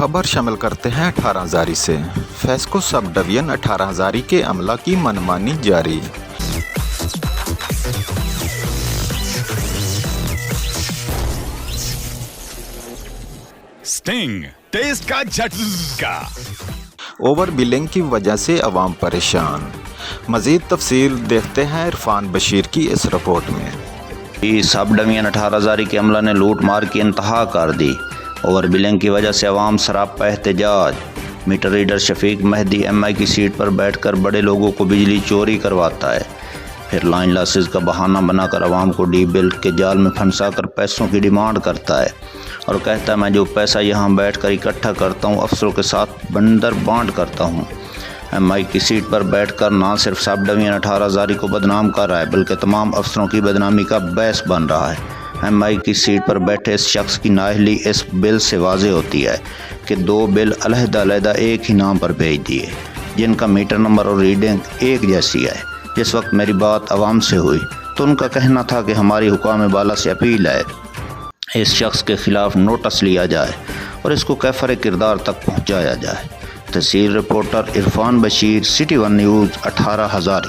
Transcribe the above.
खबर शामिल करते हैं 18,000 से। फेस्को सब डिवीजन 18,000 के अमला की मनमानी जारी। स्टिंग टेस्ट का झटका। ओवर बिलिंग की वजह से अवाम परेशान। मज़ीद तफसील देखते हैं इरफान बशीर की इस रिपोर्ट में। सब डिवीजन 18,000 के अमला ने लूट मार की इंतहा कर दी। ओवर बिलिंग की वजह से अवाम सरापा एहतजाज। Meter reader Shafiq Mehdi MI की सीट पर बैठकर बड़े लोगों को बिजली चोरी करवाता है, फिर लाइन लॉसेस का बहाना बनाकर अवाम को डी बिल के जाल में फंसाकर पैसों की डिमांड करता है और कहता है मैं जो पैसा यहाँ बैठकर इकट्ठा करता हूँ अफसरों के साथ बंदर बांट करता हूँ। MI की सीट पर बैठकर ना सिर्फ सब डिवीजन 18,000 को बदनाम कर रहा है बल्कि तमाम अफसरों की बदनामी का बहस बन रहा है। MI की सीट पर बैठे इस शख्स की नाअहली इस बिल से वाज़ेह होती है कि 2 बिल अलहदा एक ही नाम पर भेज दिए जिनका मीटर नंबर और रीडिंग एक जैसी है। जिस वक्त मेरी बात अवाम से हुई तो उनका कहना था कि हमारी हुकाम बाला से अपील है इस शख्स के ख़िलाफ़ नोटिस लिया जाए और इसको कैफर किरदार तक पहुँचाया जाए। तहसील reporter Irfan Bashir, city 1 news 18,000।